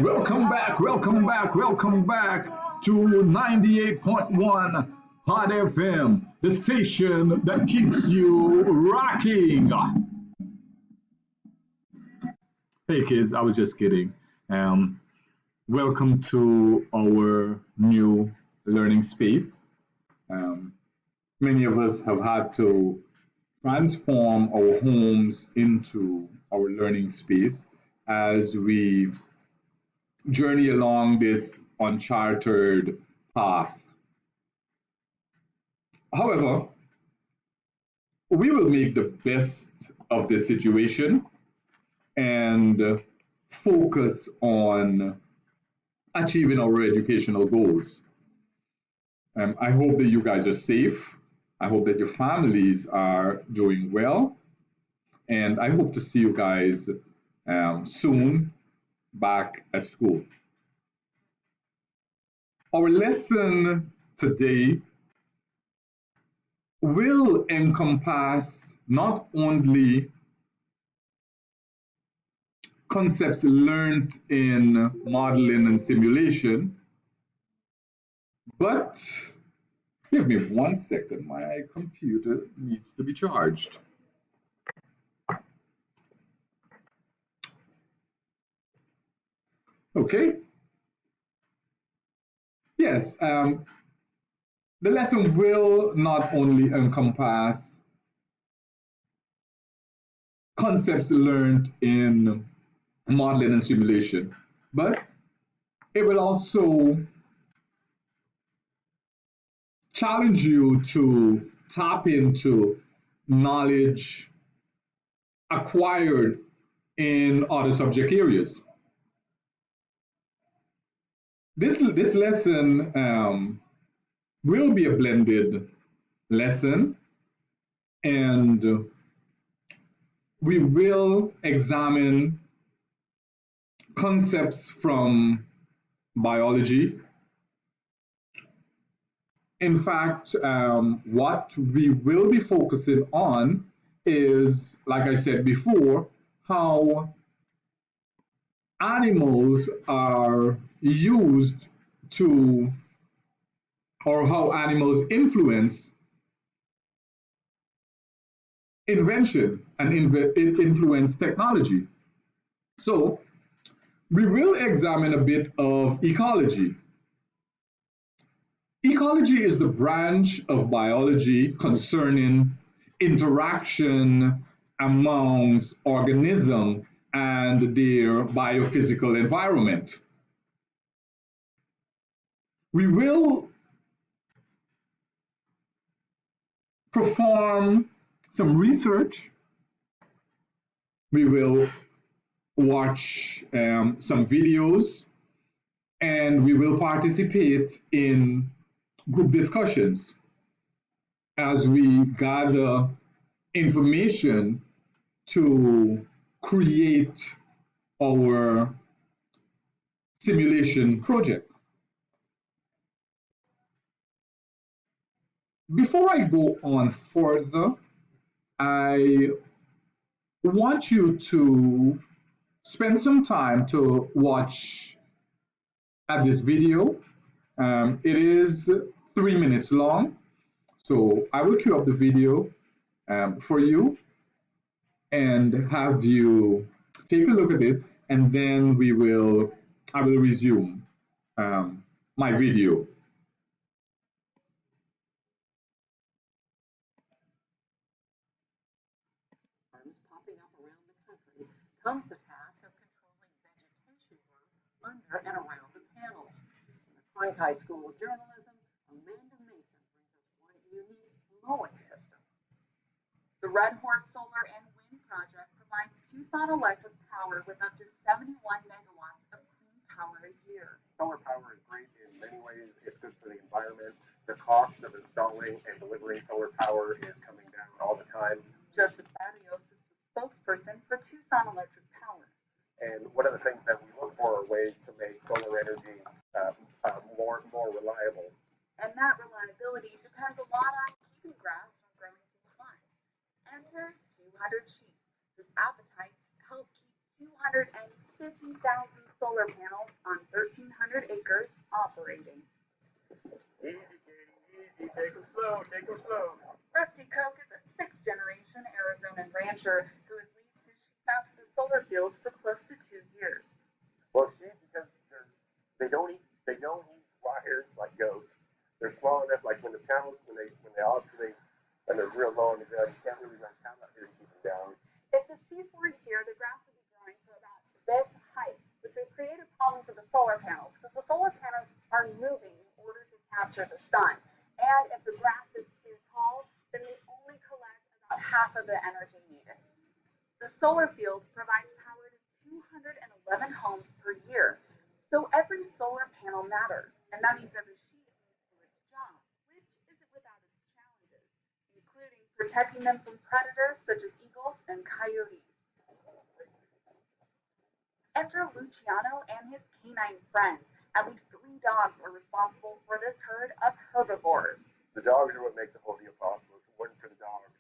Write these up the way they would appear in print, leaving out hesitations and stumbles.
Welcome back to 98.1 Hot FM, the station that keeps you rocking. Hey kids, I was just kidding. Um, Welcome to our new learning space. Um, Many of us have had to transform our homes into our learning space as we journey along this uncharted path. However, we will make the best of the situation and focus on achieving our educational goals. I hope that you guys are safe. I hope that your families are doing well. And I hope to see you guys soon back at school. Our lesson today will encompass not only concepts learned in modeling and simulation, but give me 1 second, my computer needs to be charged. Okay. Yes, the lesson will not only encompass concepts learned in modeling and simulation, but it will also challenge you to tap into knowledge acquired in other subject areas. This lesson will be a blended lesson, and we will examine concepts from biology. In fact, what we will be focusing on is, like I said before, how animals are used to, or how animals influence invention and influence technology. So, we will examine a bit of ecology. Ecology is the branch of biology concerning interaction amongst organisms and their biophysical environment. We will perform some research. We will watch some videos, and we will participate in group discussions as we gather information to create our simulation project. Before I go on further, I want you to spend some time to watch at this video. It is 3 minutes long, so I will queue up the video for you and have you take a look at it, and then I will resume my video. Popping up around the country comes the task of controlling vegetation growth under and around the panels. In the Cronkite School of Journalism, Amanda Mason brings us one unique mowing system. The Red Horse Solar and Wind Project provides Tucson Electric power with up to 71 megawatts of clean power a year. Solar power is great in many ways. It's good for the environment. The cost of installing and delivering solar power is coming down all the time. Joseph Barrios is the spokesperson for Tucson Electric Power. And one of the things that we look for are ways to make solar energy more reliable. And that reliability depends a lot on keeping grass from growing too high. Enter 200 Sheep, whose appetite help keep 260 50,000 solar panels on 1,300 acres operating. Easy, Katie, easy. Take them slow, take them slow. Rusty Koch is a sixth-generation Arizonan rancher who has leased his sheep out to the solar fields for close to 2 years. Well, sheep, because they don't eat wires like goats. They're small enough, like when the panels, when they oscillate and they're real low on the ground, you can't really run cattle out here to keep them down. If the sheep weren't here, the grass would be growing to about this height, which would create a problem for the solar panels, because the solar panels are moving in order to capture the sun. And if the grass is too tall, then they only collect about half of the energy needed. The solar field provides power to 211 homes per year, so every solar panel matters, and that means every sheep needs to do its job, which isn't without its challenges, including protecting them from predators such as eagles and coyotes. Enter Luciano and his canine friends. At least 3 dogs are responsible for this herd of herbivores. The dogs are what make the whole deal possible. If it weren't for the dogs,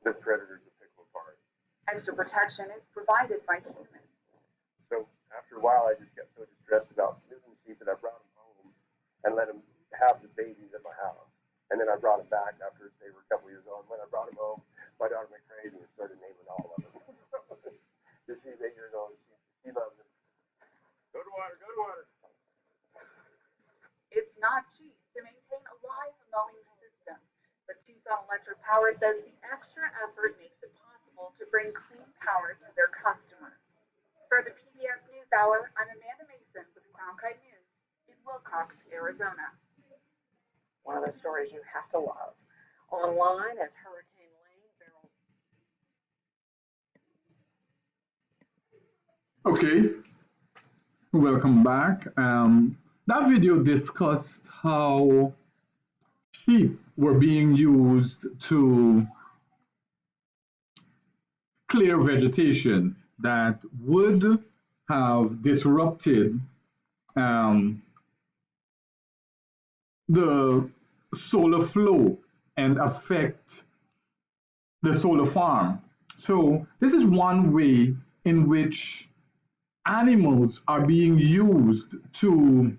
the predators would pick them apart. Extra protection is provided by humans. So after a while, I just got so distressed about losing sheep that I brought them home and let them have the babies at my house. And then I brought them back after they were a couple years old. When I brought them home, my daughter went crazy and started naming all of them. She's 8 years old. She loves them. Go to water, go to water. It's not cheap to maintain a live mowing system, but Tucson Electric Power says the extra effort makes it possible to bring clean power to their customers. For the PBS NewsHour, I'm Amanda Mason with Crown Kite News in Wilcox, Arizona. One of those stories you have to love. Online as Hurricane Lane barrels. Okay, welcome back. That video discussed how sheep were being used to clear vegetation that would have disrupted the solar flow and affect the solar farm. So this is one way in which animals are being used to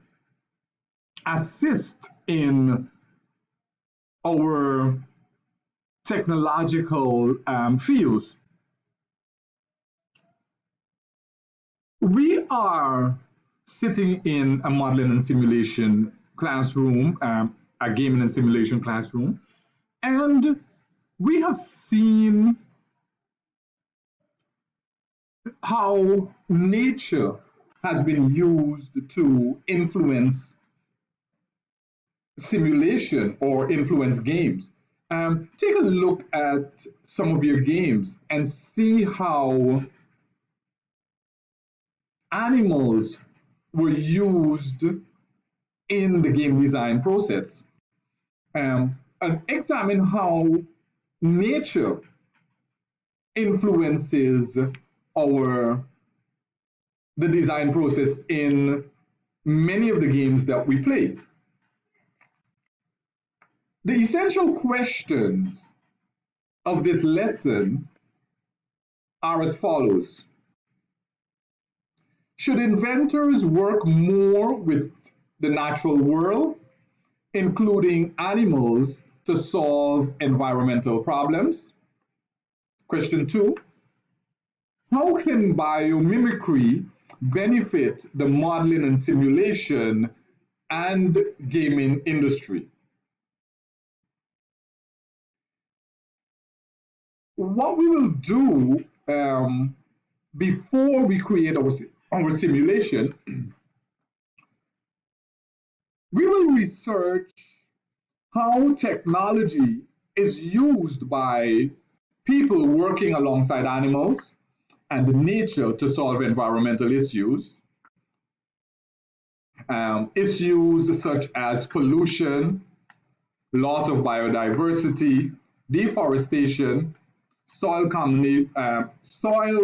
assist in our technological fields. We are sitting in a modeling and simulation classroom, a gaming and simulation classroom, and we have seen how nature has been used to influence simulation or influence games. Take a look at some of your games and see how animals were used in the game design process. And examine how nature influences the design process in many of the games that we play. The essential questions of this lesson are as follows. Should inventors work more with the natural world, including animals, to solve environmental problems? Question 2. How can biomimicry benefit the modeling and simulation and gaming industry? What we will do before we create our simulation, we will research how technology is used by people working alongside animals and nature to solve environmental issues. Issues such as pollution, loss of biodiversity, deforestation, soil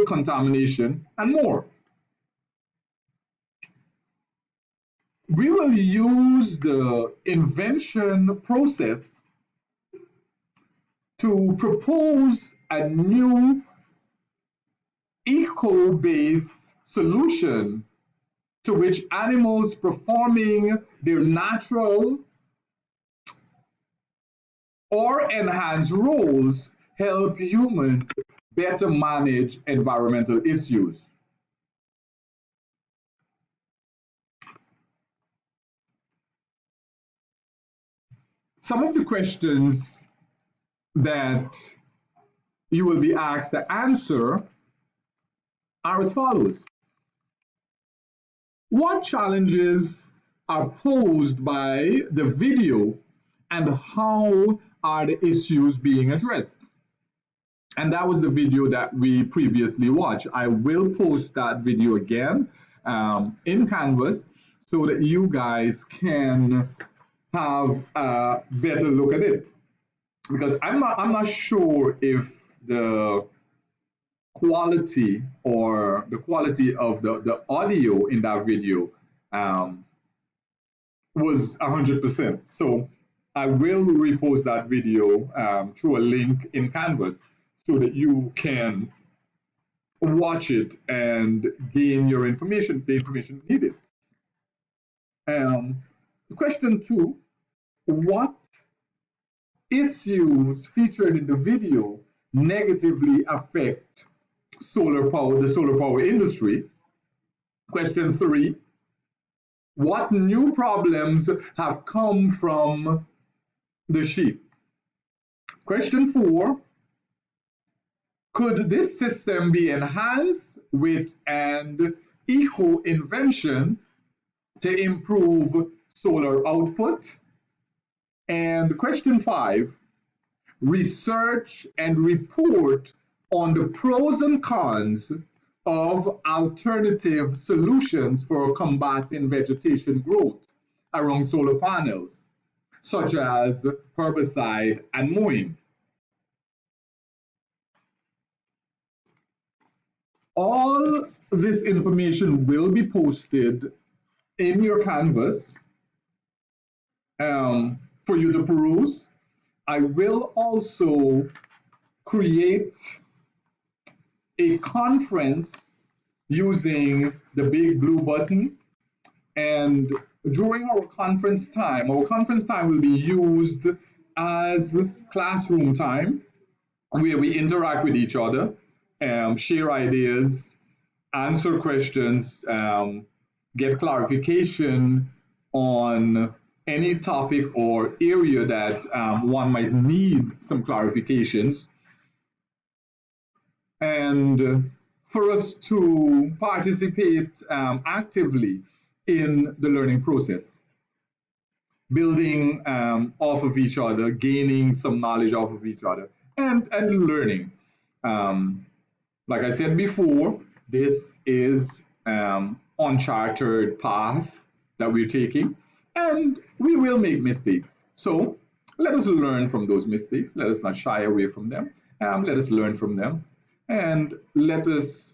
contamination, and more. We will use the invention process to propose a new eco-based solution to which animals performing their natural or enhanced roles help humans better manage environmental issues. Some of the questions that you will be asked to answer are as follows. What challenges are posed by the video and how are the issues being addressed? And that was the video that we previously watched. I will post that video again in Canvas so that you guys can have a better look at it. Because I'm not sure if the quality or the quality of the audio in that video was 100%. So I will repost that video through a link in Canvas so that you can watch it and gain your information, the information needed. Question 2, what issues featured in the video negatively affect the solar power industry? Question 3, what new problems have come from the sheep? Question 4, could this system be enhanced with an eco-invention to improve solar output? And question 5, research and report on the pros and cons of alternative solutions for combating vegetation growth around solar panels, such as herbicide and mowing. All this information will be posted in your Canvas for you to peruse. I will also create a conference using the big blue button, and during our conference time will be used as classroom time where we interact with each other, share ideas, answer questions, get clarification on any topic or area that one might need some clarifications, and for us to participate actively in the learning process, building off of each other, gaining some knowledge off of each other, and learning. Like I said before, this is uncharted path that we're taking, and we will make mistakes. So let us learn from those mistakes. Let us not shy away from them. Let us learn from them, and let us,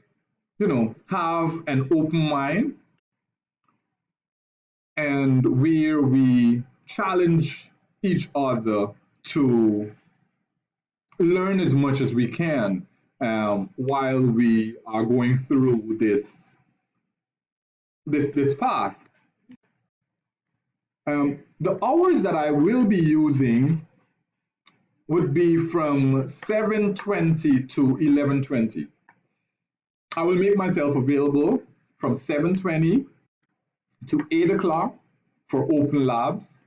have an open mind, and where we challenge each other to learn as much as we can while we are going through this path. The hours that I will be using would be from 7:20 to 11:20. I will make myself available from 7:20 to 8 o'clock for open labs.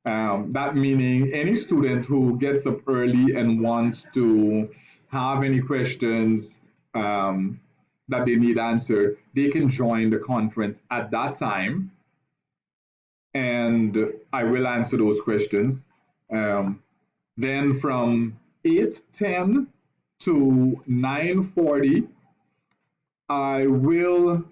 That meaning any student who gets up early and wants to have any questions that they need answered, they can join the conference at that time, and I will answer those questions. Then from 8:10 to 9:40, I will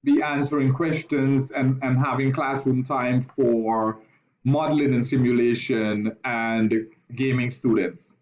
be answering questions and having classroom time for modeling and simulation and gaming students.